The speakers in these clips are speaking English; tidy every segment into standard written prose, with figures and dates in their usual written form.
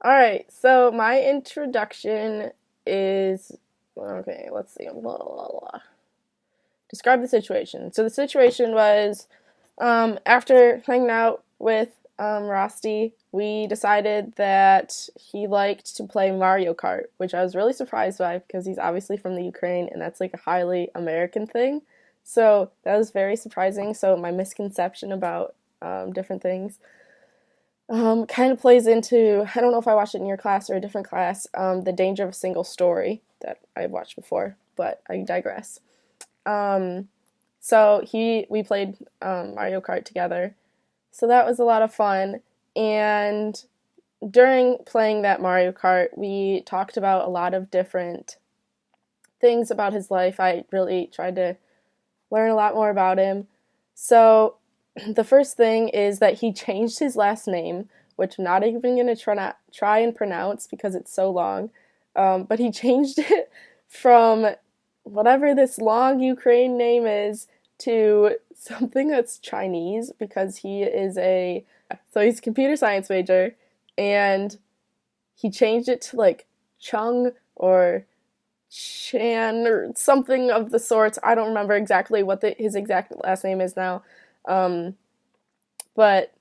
All right, so my introduction is okay. Let's see. Blah, blah, blah. Describe the situation. So the situation was after hanging out with Rosti, we decided that he liked to play Mario Kart, which I was really surprised by because he's obviously from the Ukraine and that's like a highly American thing. So that was very surprising. So my misconception about different things kind of plays into, I don't know if I watched it in your class or a different class, The Danger of a Single Story that I've watched before, but I digress. Um, we played Mario Kart together, so that was a lot of fun. And during playing that Mario Kart, we talked about a lot of different things about his life. I really tried to learn a lot more about him. So the first thing is that he changed his last name, which I'm not even going to try and pronounce because it's so long. But he changed it from whatever this long Ukraine name is to something that's Chinese because he's a computer science major, and he changed it to like Chung or Chan or something of the sorts. I don't remember exactly what his exact last name is now. Um, but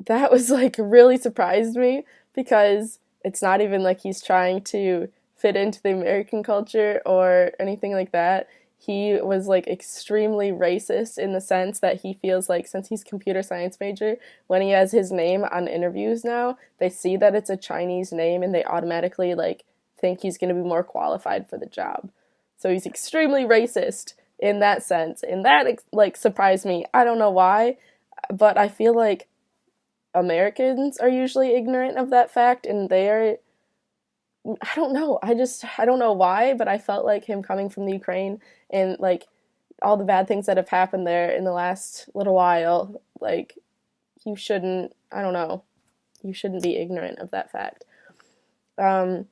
that was like really surprised me because it's not even like he's trying to fit into the American culture or anything like that. He was like extremely racist in the sense that he feels like since he's computer science major, when he has his name on interviews now, they see that it's a Chinese name and they automatically like think he's going to be more qualified for the job. So he's extremely racist in that sense. And that like surprised me. I don't know why, but I feel like Americans are usually ignorant of that fact, and I don't know. I don't know why, but I felt like him coming from the Ukraine and like all the bad things that have happened there in the last little while, like you shouldn't, I don't know, you shouldn't be ignorant of that fact. Um,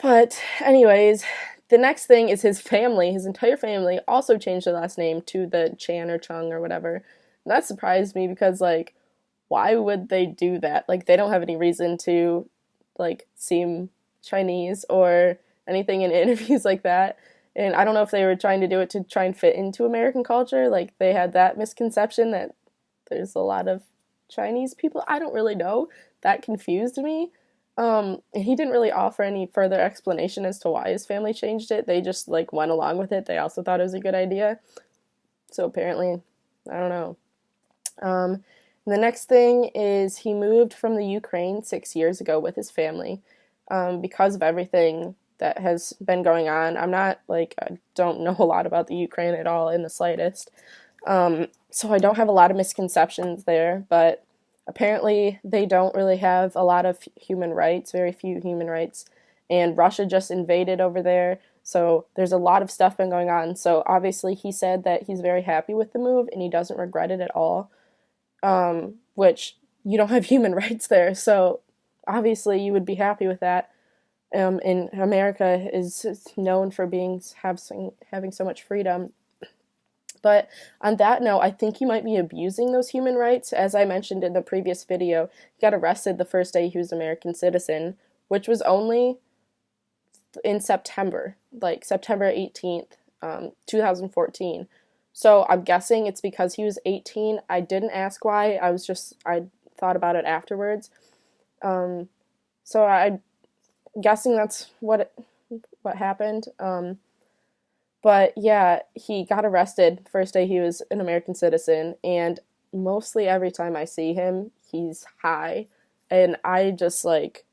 but anyways, the next thing is his family. His entire family also changed their last name to the Chan or Chung or whatever. And that surprised me because like why would they do that? Like they don't have any reason to like seem Chinese or anything in interviews like that. And I don't know if they were trying to do it to try and fit into American culture. Like they had that misconception that there's a lot of Chinese people. I don't really know. That confused me. And he didn't really offer any further explanation as to why his family changed it. They just like went along with it. They also thought it was a good idea. So apparently, I don't know. The next thing is he moved from the Ukraine 6 years ago with his family because of everything that has been going on. I don't know a lot about the Ukraine at all in the slightest. So I don't have a lot of misconceptions there, but apparently they don't really have a lot of human rights, very few human rights. And Russia just invaded over there. So there's a lot of stuff been going on. So obviously he said that he's very happy with the move and he doesn't regret it at all, which you don't have human rights there. So obviously you would be happy with that. And America is known for having so much freedom. But on that note, I think he might be abusing those human rights. As I mentioned in the previous video, he got arrested the first day he was an American citizen, which was only in September, like September 18th, 2014. So I'm guessing it's because he was 18. I didn't ask why. I thought about it afterwards. So I'm guessing that's what happened. But yeah, he got arrested first day he was an American citizen, and mostly every time I see him, he's high, and I just like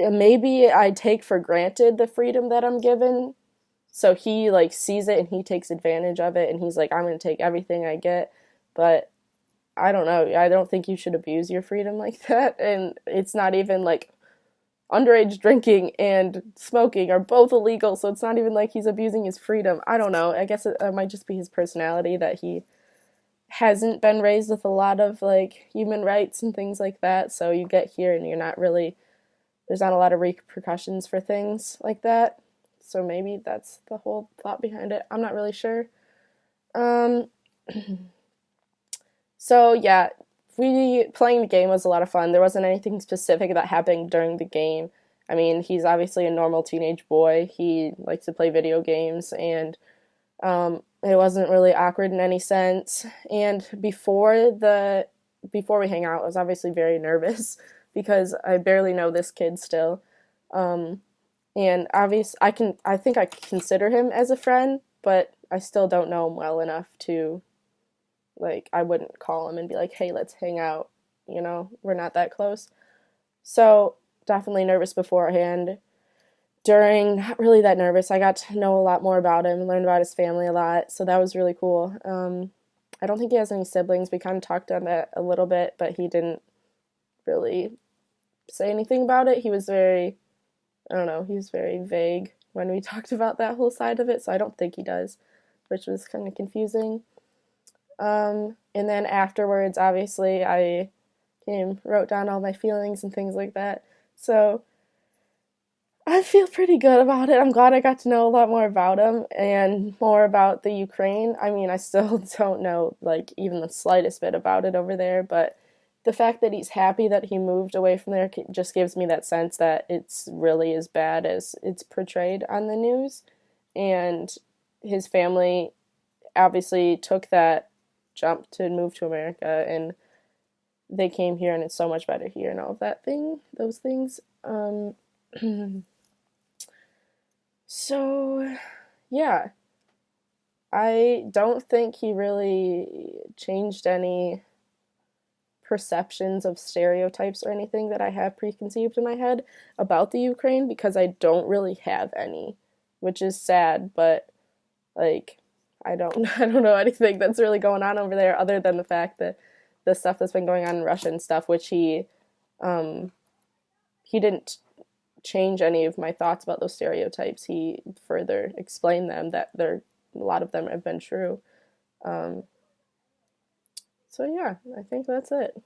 maybe I take for granted the freedom that I'm given. So he like sees it and he takes advantage of it and he's like, I'm gonna take everything I get. But I don't know. I don't think you should abuse your freedom like that. And it's not even like underage drinking and smoking are both illegal, so it's not even like he's abusing his freedom. I don't know. I guess it might just be his personality that he hasn't been raised with a lot of like human rights and things like that. So you get here and there's not a lot of repercussions for things like that. So maybe that's the whole thought behind it. I'm not really sure. Um, so yeah, we playing the game was a lot of fun. There wasn't anything specific that happened during the game. I mean, he's obviously a normal teenage boy. He likes to play video games, and it wasn't really awkward in any sense. And before we hang out, I was obviously very nervous because I barely know this kid still. Um, and I think I consider him as a friend, but I still don't know him well enough to, like, I wouldn't call him and be like, hey, let's hang out. We're not that close. So definitely nervous beforehand. During, not really that nervous. I got to know a lot more about him, learned about his family a lot, so that was really cool. I don't think he has any siblings. We kind of talked on that a little bit, but he didn't really say anything about it. He was very, I don't know, he was very vague when we talked about that whole side of it, so I don't think he does, which was kind of confusing. And then afterwards, obviously, I wrote down all my feelings and things like that. So I feel pretty good about it. I'm glad I got to know a lot more about him and more about the Ukraine. I mean, I still don't know, like, even the slightest bit about it over there, but the fact that he's happy that he moved away from there just gives me that sense that it's really as bad as it's portrayed on the news. And his family obviously took that jump to move to America, and they came here, and it's so much better here and all of those things. So, yeah, I don't think he really changed any perceptions of stereotypes or anything that I have preconceived in my head about the Ukraine, because I don't really have any, which is sad, but like I don't know anything that's really going on over there other than the fact that the stuff that's been going on in Russia and stuff, which um he didn't change any of my thoughts about those stereotypes. He further explained them, that a lot of them have been true. Um, so yeah, I think that's it.